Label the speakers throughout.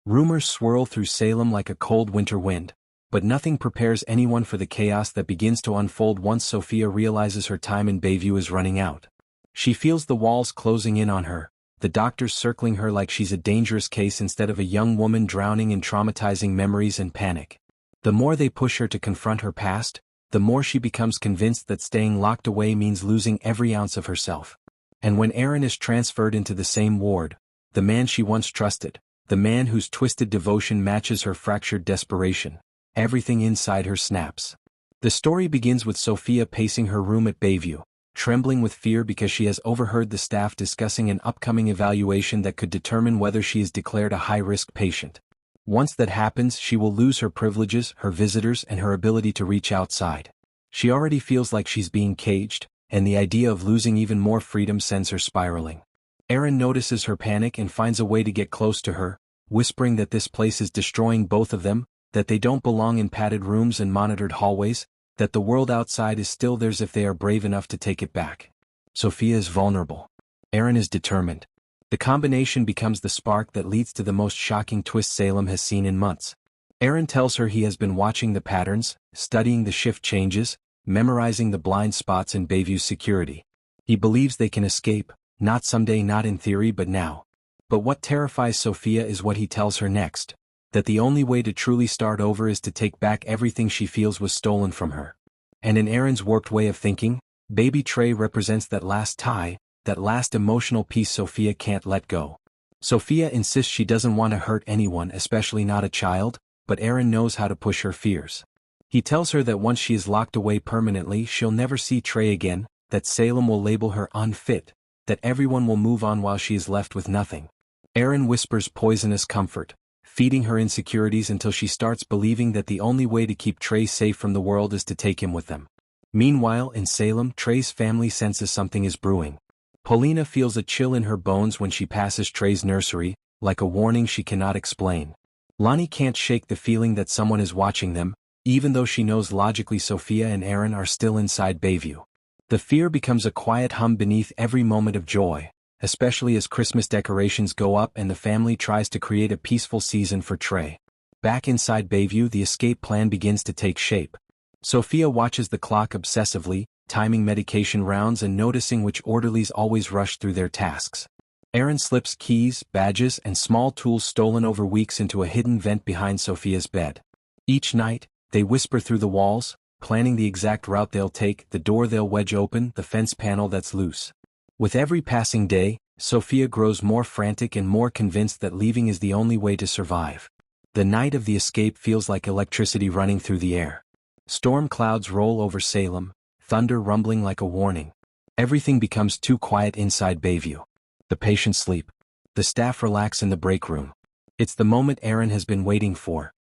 Speaker 1: Rumors swirl through Salem like a cold winter wind, but nothing prepares anyone for the chaos that begins to unfold once Sophia realizes her time in Bayview is running out. She feels the walls closing in on her, the doctors circling her like she's a dangerous case instead of a young woman drowning in traumatizing memories and panic. The more they push her to confront her past, the more she becomes convinced that staying locked away means losing every ounce of herself. And when Aaron is transferred into the same ward, the man she once trusted, the man whose twisted devotion matches her fractured desperation, everything inside her snaps. The story begins with Sophia pacing her room at Bayview, trembling with fear because she has overheard the staff discussing an upcoming evaluation that could determine whether she is declared a high-risk patient. Once that happens, she will lose her privileges, her visitors, and her ability to reach outside. She already feels like she's being caged, and the idea of losing even more freedom sends her spiraling. Aaron notices her panic and finds a way to get close to her, whispering that this place is destroying both of them, that they don't belong in padded rooms and monitored hallways, that the world outside is still theirs if they are brave enough to take it back. Sophia is vulnerable. Aaron is determined. The combination becomes the spark that leads to the most shocking twist Salem has seen in months. Aaron tells her he has been watching the patterns, studying the shift changes, memorizing the blind spots in Bayview's security. He believes they can escape, not someday, not in theory, but now. But what terrifies Sophia is what he tells her next, that the only way to truly start over is to take back everything she feels was stolen from her. And in Aaron's warped way of thinking, baby Trey represents that last tie, that last emotional piece Sophia can't let go. Sophia insists she doesn't want to hurt anyone, especially not a child, but Aaron knows how to push her fears. He tells her that once she is locked away permanently, she'll never see Trey again, that Salem will label her unfit, that everyone will move on while she is left with nothing. Aaron whispers poisonous comfort, feeding her insecurities until she starts believing that the only way to keep Trey safe from the world is to take him with them. Meanwhile, in Salem, Trey's family senses something is brewing. Paulina feels a chill in her bones when she passes Trey's nursery, like a warning she cannot explain. Lonnie can't shake the feeling that someone is watching them, even though she knows logically Sophia and Aaron are still inside Bayview. The fear becomes a quiet hum beneath every moment of joy, especially as Christmas decorations go up and the family tries to create a peaceful season for Trey. Back inside Bayview, the escape plan begins to take shape. Sophia watches the clock obsessively, timing medication rounds and noticing which orderlies always rush through their tasks. Aaron slips keys, badges, and small tools stolen over weeks into a hidden vent behind Sophia's bed. Each night, they whisper through the walls, planning the exact route they'll take, the door they'll wedge open, the fence panel that's loose. With every passing day, Sophia grows more frantic and more convinced that leaving is the only way to survive. The night of the escape feels like electricity running through the air. Storm clouds roll over Salem, thunder rumbling like a warning. Everything becomes too quiet inside Bayview. The patients sleep. The staff relax in the break room. It's the moment Aaron has been waiting for.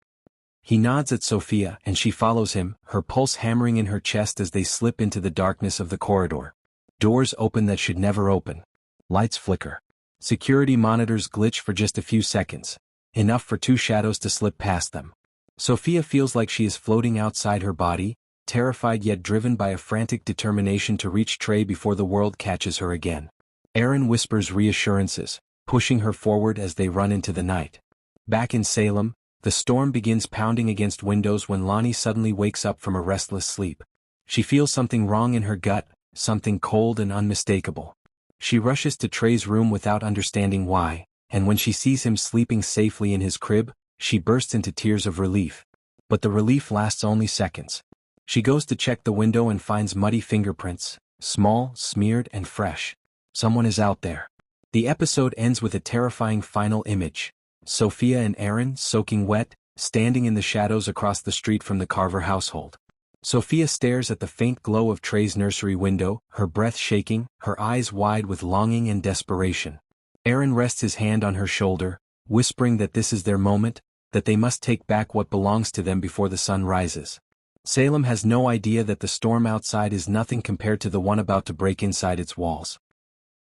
Speaker 1: He nods at Sophia and she follows him, her pulse hammering in her chest as they slip into the darkness of the corridor. Doors open that should never open. Lights flicker. Security monitors glitch for just a few seconds, enough for two shadows to slip past them. Sophia feels like she is floating outside her body, terrified yet driven by a frantic determination to reach Trey before the world catches her again. Aaron whispers reassurances, pushing her forward as they run into the night. Back in Salem, the storm begins pounding against windows when Lonnie suddenly wakes up from a restless sleep. She feels something wrong in her gut, something cold and unmistakable. She rushes to Trey's room without understanding why, and when she sees him sleeping safely in his crib, she bursts into tears of relief. But the relief lasts only seconds. She goes to check the window and finds muddy fingerprints, small, smeared, and fresh. Someone is out there. The episode ends with a terrifying final image. Sophia and Aaron, soaking wet, standing in the shadows across the street from the Carver household. Sophia stares at the faint glow of Trey's nursery window, her breath shaking, her eyes wide with longing and desperation. Aaron rests his hand on her shoulder, whispering that this is their moment, that they must take back what belongs to them before the sun rises. Salem has no idea that the storm outside is nothing compared to the one about to break inside its walls.